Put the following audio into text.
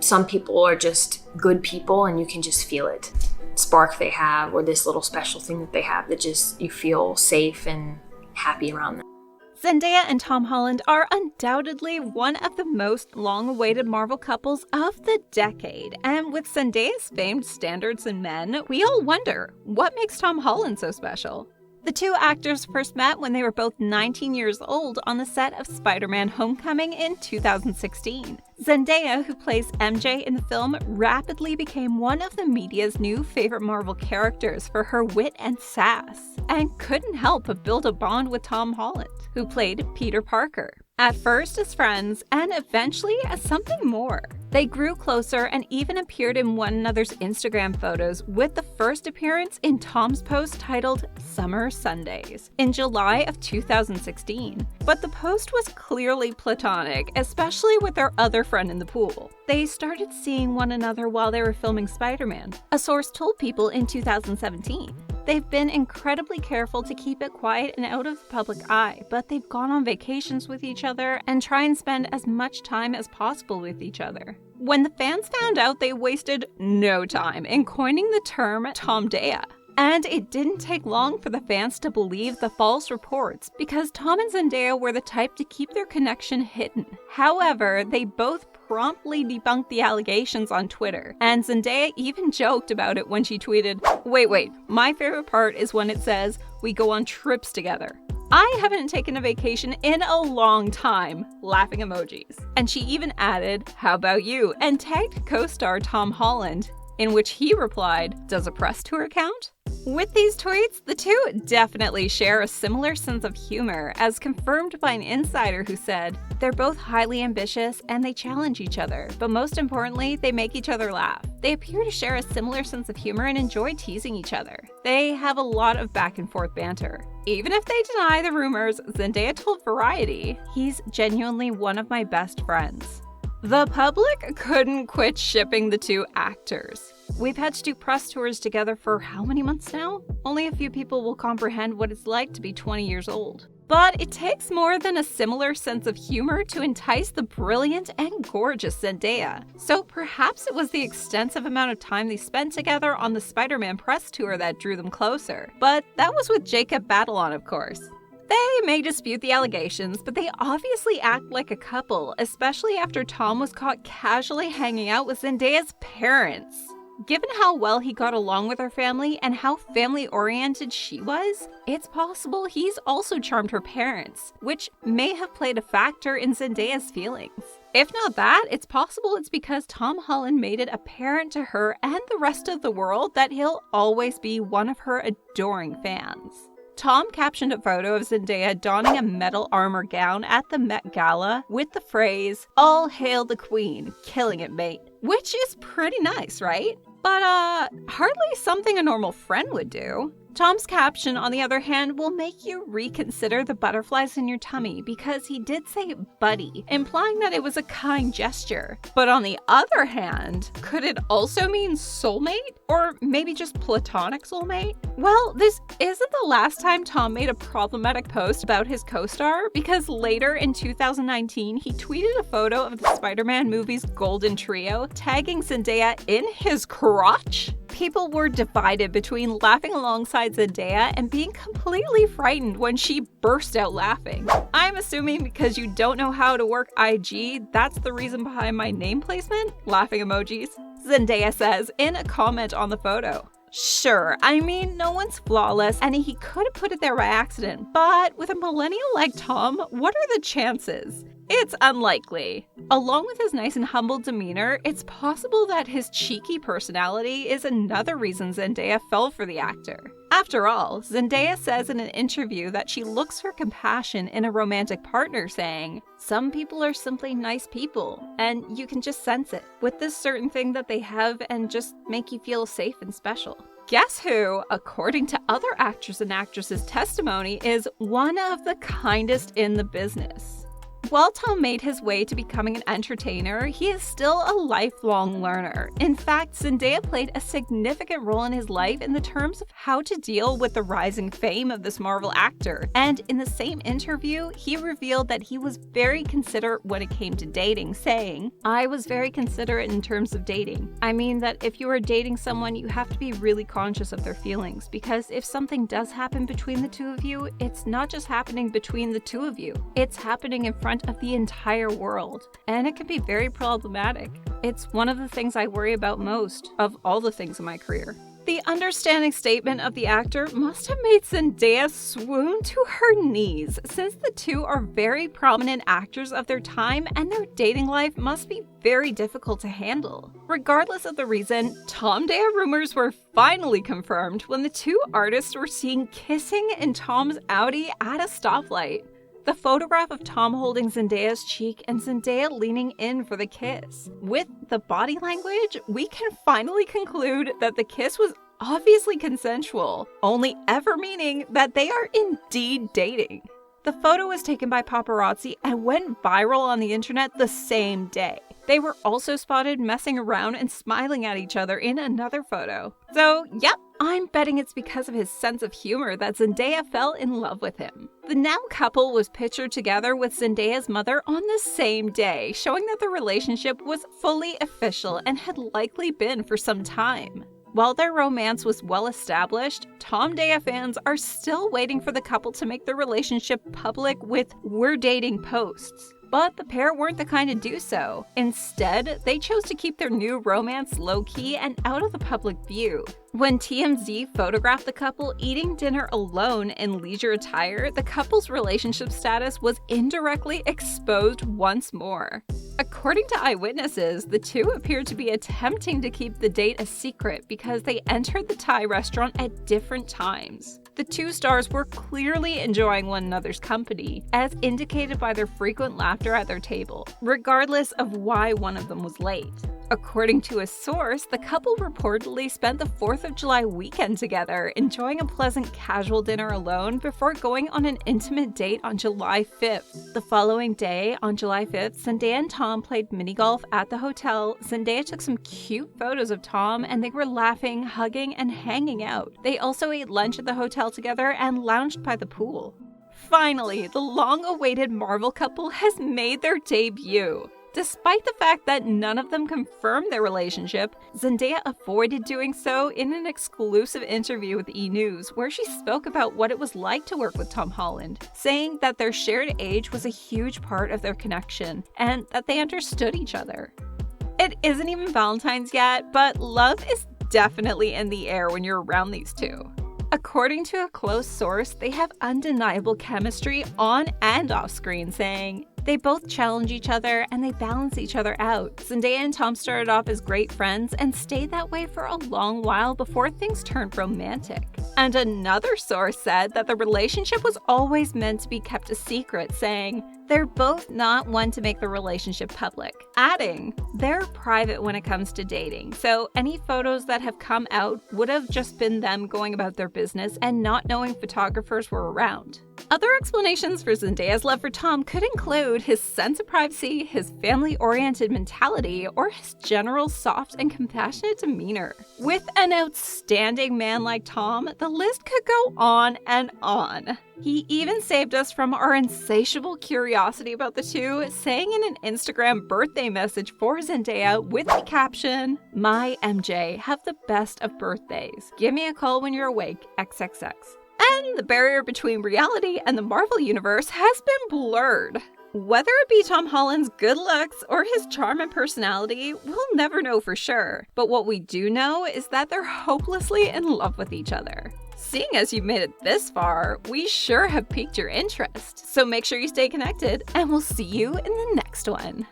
Some people are just good people and you can just feel it. Spark they have, or this little special thing that they have that just you feel safe and happy around them. Zendaya and Tom Holland are undoubtedly one of the most long-awaited Marvel couples of the decade. And with Zendaya's famed standards in men, we all wonder, what makes Tom Holland so special? The two actors first met when they were both 19 years old on the set of Spider-Man: Homecoming in 2016. Zendaya, who plays MJ in the film, rapidly became one of the media's new favorite Marvel characters for her wit and sass, and couldn't help but build a bond with Tom Holland, who played Peter Parker. At first as friends, and eventually as something more. They grew closer and even appeared in one another's Instagram photos, with the first appearance in Tom's post titled Summer Sundays in July of 2016. But the post was clearly platonic, especially with their other friend in the pool. They started seeing one another while they were filming Spider-Man, a source told People in 2017. They've been incredibly careful to keep it quiet and out of the public eye, but they've gone on vacations with each other and try and spend as much time as possible with each other. When the fans found out, they wasted no time in coining the term Tomdaya. And it didn't take long for the fans to believe the false reports, because Tom and Zendaya were the type to keep their connection hidden. However, they both promptly debunked the allegations on Twitter, and Zendaya even joked about it when she tweeted, wait, my favorite part is when it says, "We go on trips together. I haven't taken a vacation in a long time," laughing emojis. And she even added, "How about you?" and tagged co-star Tom Holland, in which he replied, "Does a press tour count?" With these tweets, the two definitely share a similar sense of humor, as confirmed by an insider who said, "They're both highly ambitious and they challenge each other, but most importantly, they make each other laugh. They appear to share a similar sense of humor and enjoy teasing each other. They have a lot of back and forth banter." Even if they deny the rumors, Zendaya told Variety, "He's genuinely one of my best friends." The public couldn't quit shipping the two actors. We've had to do press tours together for how many months now? Only a few people will comprehend what it's like to be 20 years old. But it takes more than a similar sense of humor to entice the brilliant and gorgeous Zendaya. So perhaps it was the extensive amount of time they spent together on the Spider-Man press tour that drew them closer. But that was with Jacob Batalon, of course. They may dispute the allegations, but they obviously act like a couple, especially after Tom was caught casually hanging out with Zendaya's parents. Given how well he got along with her family and how family-oriented she was, it's possible he's also charmed her parents, which may have played a factor in Zendaya's feelings. If not that, it's possible it's because Tom Holland made it apparent to her and the rest of the world that he'll always be one of her adoring fans. Tom captioned a photo of Zendaya donning a metal armor gown at the Met Gala with the phrase, "All hail the queen, killing it, mate." Which is pretty nice, right? But hardly something a normal friend would do. Tom's caption, on the other hand, will make you reconsider the butterflies in your tummy, because he did say buddy, implying that it was a kind gesture. But on the other hand, could it also mean soulmate? Or maybe just platonic soulmate? Well, this isn't the last time Tom made a problematic post about his co-star, because later in 2019, he tweeted a photo of the Spider-Man movie's Golden Trio, tagging Zendaya in his crotch. People were divided between laughing alongside Zendaya and being completely frightened when she burst out laughing. I'm assuming because you don't know how to work IG, that's the reason behind my name placement? Laughing emojis. Zendaya says in a comment on the photo. Sure, I mean, no one's flawless, and he could have put it there by accident, but with a millennial like Tom, what are the chances? It's unlikely. Along with his nice and humble demeanor, it's possible that his cheeky personality is another reason Zendaya fell for the actor. After all, Zendaya says in an interview that she looks for compassion in a romantic partner, saying, "Some people are simply nice people, and you can just sense it with this certain thing that they have and just make you feel safe and special." Guess who, according to other actors and actresses' testimony, is one of the kindest in the business? While Tom made his way to becoming an entertainer, he is still a lifelong learner. In fact, Zendaya played a significant role in his life in the terms of how to deal with the rising fame of this Marvel actor. And in the same interview, he revealed that he was very considerate when it came to dating, saying, "I was very considerate in terms of dating. I mean that if you are dating someone, you have to be really conscious of their feelings, because if something does happen between the two of you, it's not just happening between the two of you. It's happening in front of the entire world, and it can be very problematic. It's one of the things I worry about most of all the things in my career." The understanding statement of the actor must have made Zendaya swoon to her knees, since the two are very prominent actors of their time and their dating life must be very difficult to handle. Regardless of the reason, Tom-Daya rumors were finally confirmed when the two artists were seen kissing in Tom's Audi at a stoplight. The photograph of Tom holding Zendaya's cheek and Zendaya leaning in for the kiss. With the body language, we can finally conclude that the kiss was obviously consensual, only ever meaning that they are indeed dating. The photo was taken by paparazzi and went viral on the internet the same day. They were also spotted messing around and smiling at each other in another photo. So, yep, I'm betting it's because of his sense of humor that Zendaya fell in love with him. The now couple was pictured together with Zendaya's mother on the same day, showing that the relationship was fully official and had likely been for some time. While their romance was well established, Tom-Daya fans are still waiting for the couple to make their relationship public with "we're dating" posts. But the pair weren't the kind to do so. Instead, they chose to keep their new romance low-key and out of the public view. When TMZ photographed the couple eating dinner alone in leisure attire, the couple's relationship status was indirectly exposed once more. According to eyewitnesses, the two appeared to be attempting to keep the date a secret because they entered the Thai restaurant at different times. The two stars were clearly enjoying one another's company, as indicated by their frequent laughter at their table, regardless of why one of them was late. According to a source, the couple reportedly spent the 4th of July weekend together, enjoying a pleasant casual dinner alone before going on an intimate date on July 5th. The following day, on July 5th, Zendaya and Tom played mini golf at the hotel. Zendaya took some cute photos of Tom, and they were laughing, hugging, and hanging out. They also ate lunch at the hotel together and lounged by the pool. Finally, the long-awaited Marvel couple has made their debut. Despite the fact that none of them confirmed their relationship, Zendaya avoided doing so in an exclusive interview with E! News, where she spoke about what it was like to work with Tom Holland, saying that their shared age was a huge part of their connection, and that they understood each other. It isn't even Valentine's yet, but love is definitely in the air when you're around these two. According to a close source, they have undeniable chemistry on and off screen, saying, "They both challenge each other and they balance each other out." Zendaya and Tom started off as great friends and stayed that way for a long while before things turned romantic. And another source said that the relationship was always meant to be kept a secret, saying, "They're both not one to make the relationship public," adding, "They're private when it comes to dating, so any photos that have come out would have just been them going about their business and not knowing photographers were around." Other explanations for Zendaya's love for Tom could include his sense of privacy, his family-oriented mentality, or his general soft and compassionate demeanor. With an outstanding man like Tom, the list could go on and on. He even saved us from our insatiable curiosity about the two, saying in an Instagram birthday message for Zendaya with the caption, "My MJ, have the best of birthdays. Give me a call when you're awake, XXX. And the barrier between reality and the Marvel universe has been blurred. Whether it be Tom Holland's good looks or his charm and personality, we'll never know for sure. But what we do know is that they're hopelessly in love with each other. Seeing as you've made it this far, we sure have piqued your interest. So make sure you stay connected, and we'll see you in the next one.